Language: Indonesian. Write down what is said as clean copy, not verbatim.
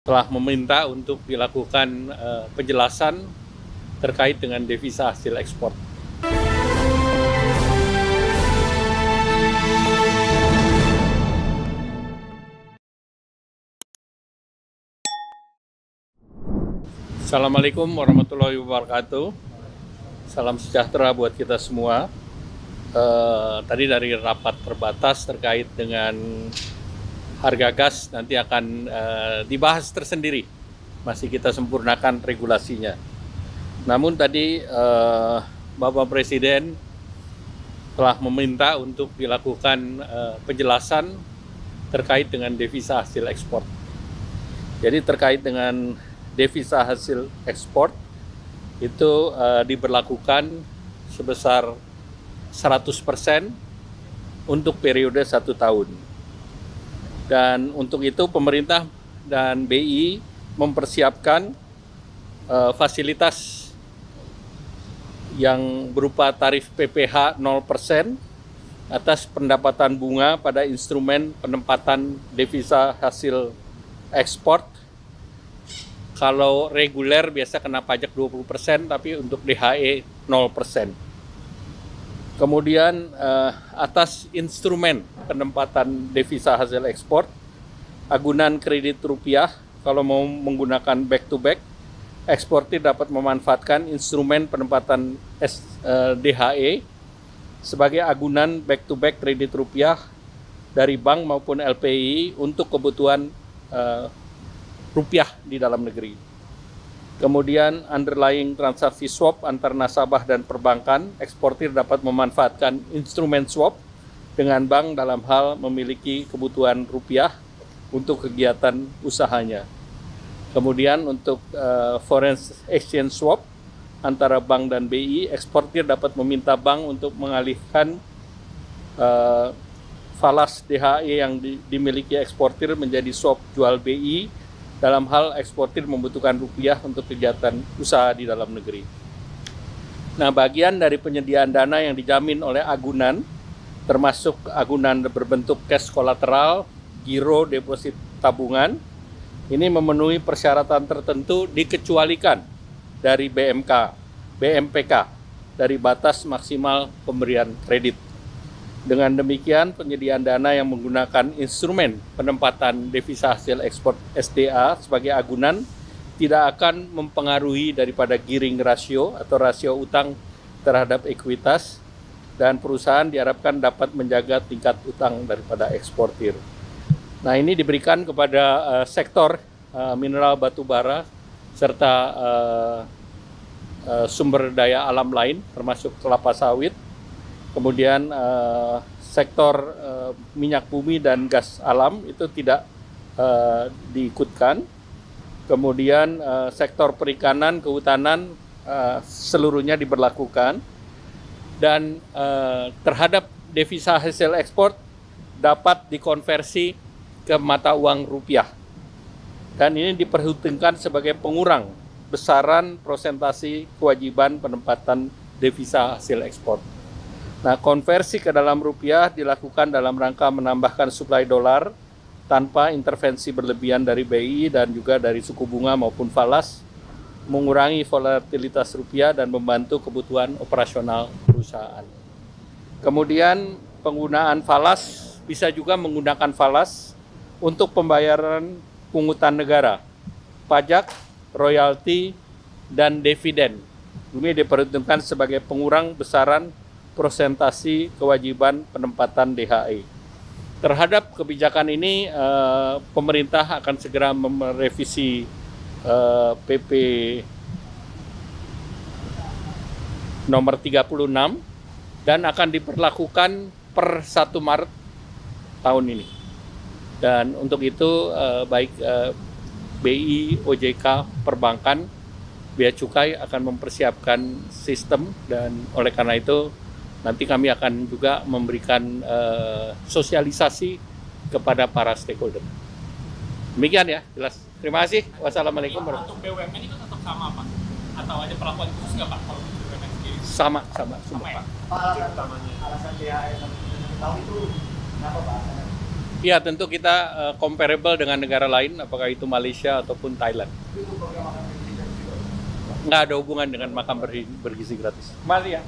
telah meminta untuk dilakukan penjelasan terkait dengan devisa hasil ekspor. Assalamualaikum warahmatullahi wabarakatuh. Salam sejahtera buat kita semua. Tadi dari rapat terbatas terkait dengan harga gas nanti akan dibahas tersendiri. Masih kita sempurnakan regulasinya. Namun tadi Bapak Presiden telah meminta untuk dilakukan penjelasan terkait dengan devisa hasil ekspor. Jadi terkait dengan devisa hasil ekspor itu diberlakukan sebesar 100% untuk periode 1 tahun. Dan untuk itu pemerintah dan BI mempersiapkan fasilitas yang berupa tarif PPh 0% atas pendapatan bunga pada instrumen penempatan devisa hasil ekspor. Kalau reguler biasa kena pajak 20%, tapi untuk DHE 0%. Kemudian atas instrumen penempatan devisa hasil ekspor, agunan kredit rupiah, kalau mau menggunakan back to back, eksportir dapat memanfaatkan instrumen penempatan DHE sebagai agunan back to back kredit rupiah dari bank maupun LPI untuk kebutuhan rupiah di dalam negeri. Kemudian underlying transaksi swap antar nasabah dan perbankan, eksportir dapat memanfaatkan instrumen swap dengan bank dalam hal memiliki kebutuhan rupiah untuk kegiatan usahanya. Kemudian untuk foreign exchange swap antara bank dan BI, eksportir dapat meminta bank untuk mengalihkan falas DHE yang dimiliki eksportir menjadi swap jual BI dalam hal eksportir membutuhkan rupiah untuk kegiatan usaha di dalam negeri. Nah, bagian dari penyediaan dana yang dijamin oleh agunan, termasuk agunan berbentuk cash kolateral, giro, deposit tabungan, ini memenuhi persyaratan tertentu dikecualikan dari BMPK, dari batas maksimal pemberian kredit. Dengan demikian, penyediaan dana yang menggunakan instrumen penempatan devisa hasil ekspor SDA sebagai agunan tidak akan mempengaruhi daripada gearing ratio atau rasio utang terhadap ekuitas, dan perusahaan diharapkan dapat menjaga tingkat utang daripada eksportir. Nah, ini diberikan kepada sektor mineral batu bara serta sumber daya alam lain termasuk kelapa sawit. Kemudian sektor minyak bumi dan gas alam itu tidak diikutkan. Kemudian sektor perikanan, kehutanan seluruhnya diberlakukan. Dan terhadap devisa hasil ekspor dapat dikonversi ke mata uang rupiah. Dan ini diperhitungkan sebagai pengurang besaran prosentasi kewajiban penempatan devisa hasil ekspor. Nah, konversi ke dalam rupiah dilakukan dalam rangka menambahkan suplai dolar tanpa intervensi berlebihan dari BI dan juga dari suku bunga maupun falas, mengurangi volatilitas rupiah dan membantu kebutuhan operasional perusahaan. Kemudian penggunaan falas, bisa juga menggunakan falas untuk pembayaran pungutan negara, pajak, royalti, dan dividen. Ini diperhitungkan sebagai pengurang besaran prosentasi kewajiban penempatan DHE. Terhadap kebijakan ini, pemerintah akan segera merevisi PP nomor 36 dan akan diberlakukan per 1 Maret tahun ini. Dan untuk itu baik BI, OJK, perbankan, Bea Cukai akan mempersiapkan sistem, dan oleh karena itu nanti kami akan juga memberikan sosialisasi kepada para stakeholder. Demikian ya, jelas. Terima kasih. Wassalamualaikum warahmatullahi wabarakatuh. Untuk BUMN itu tetap sama, Pak? Atau ada perlakuan khusus nggak, Pak, kalau untuk BUMN sendiri? Sama Sama ya? Pak. Alasan DHE sampai tahun itu kenapa Pak? Ya, tentu kita comparable dengan negara lain, apakah itu Malaysia ataupun Thailand. Nggak ada hubungan dengan makan bergizi gratis. Maria.